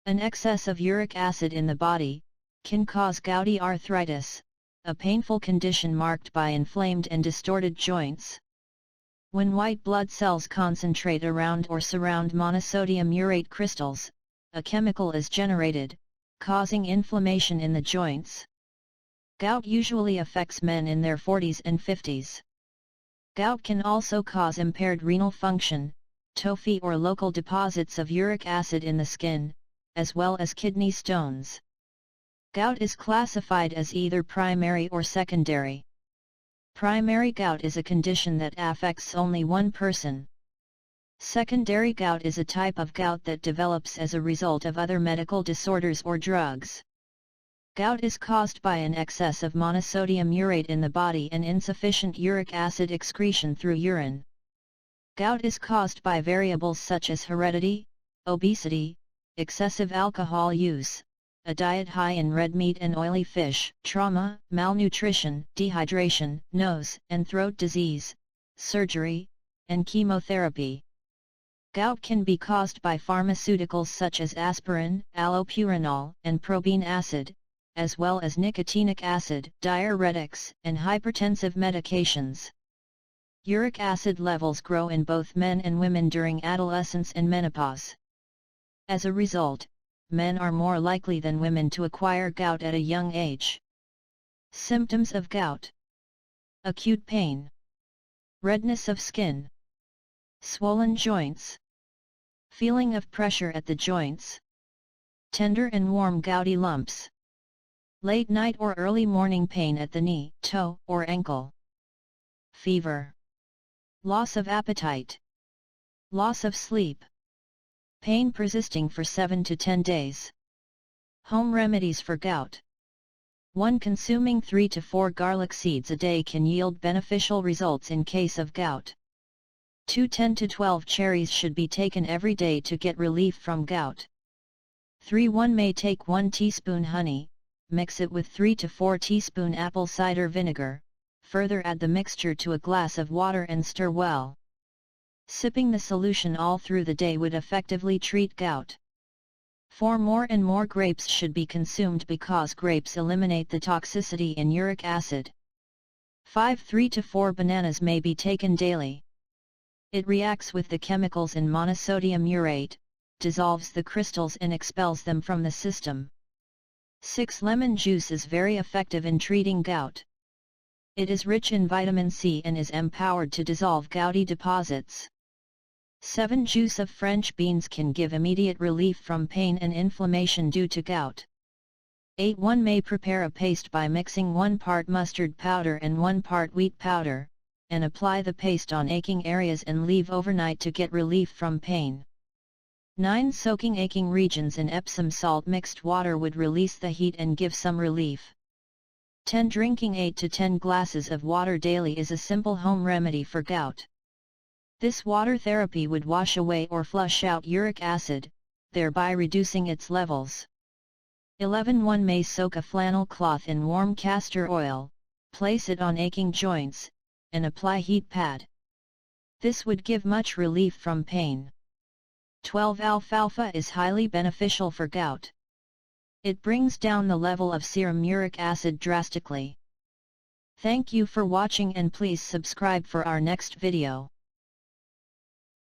An excess of uric acid in the body can cause gouty arthritis, a painful condition marked by inflamed and distorted joints. When white blood cells concentrate around or surround monosodium urate crystals, a chemical is generated, causing inflammation in the joints. Gout usually affects men in their 40s and 50s. Gout can also cause impaired renal function, tophi or local deposits of uric acid in the skin, as well as kidney stones. Gout is classified as either primary or secondary. Primary gout is a condition that affects only one person. Secondary gout is a type of gout that develops as a result of other medical disorders or drugs. Gout is caused by an excess of monosodium urate in the body and insufficient uric acid excretion through urine. Gout is caused by variables such as heredity, obesity, excessive alcohol use, a diet high in red meat and oily fish, trauma, malnutrition, dehydration, nose and throat disease, surgery, and chemotherapy. Gout can be caused by pharmaceuticals such as aspirin, allopurinol, and propionic acid, as well as nicotinic acid, diuretics, and hypertensive medications. Uric acid levels grow in both men and women during adolescence and menopause. As a result, men are more likely than women to acquire gout at a young age. Symptoms of gout: acute pain, redness of skin, swollen joints, feeling of pressure at the joints, tender and warm gouty lumps, late night or early morning pain at the knee, toe, or ankle, fever, loss of appetite, loss of sleep, pain persisting for 7 to 10 days. Home remedies for gout. 1. Consuming 3 to 4 garlic seeds a day can yield beneficial results in case of gout. 2. 10 to 12 cherries should be taken every day to get relief from gout. 3. 1 may take 1 teaspoon honey, mix it with 3 to 4 teaspoon apple cider vinegar, further add the mixture to a glass of water and stir well. Sipping the solution all through the day would effectively treat gout. 4. More and more grapes should be consumed because grapes eliminate the toxicity in uric acid. 5. 3 to 4 bananas may be taken daily. It reacts with the chemicals in monosodium urate, dissolves the crystals and expels them from the system. 6. Lemon juice is very effective in treating gout. It is rich in vitamin C and is empowered to dissolve gouty deposits. 7. Juice of French beans can give immediate relief from pain and inflammation due to gout. 8. 1 may prepare a paste by mixing 1 part mustard powder and 1 part wheat powder, and apply the paste on aching areas and leave overnight to get relief from pain. 9. Soaking aching regions in Epsom salt mixed water would release the heat and give some relief. 10. Drinking 8 to 10 glasses of water daily is a simple home remedy for gout. This water therapy would wash away or flush out uric acid, thereby reducing its levels. 11. 1 may soak a flannel cloth in warm castor oil, place it on aching joints, and apply heat pad. This would give much relief from pain. 12. Alfalfa is highly beneficial for gout. It brings down the level of serum uric acid drastically. Thank you for watching and please subscribe for our next video.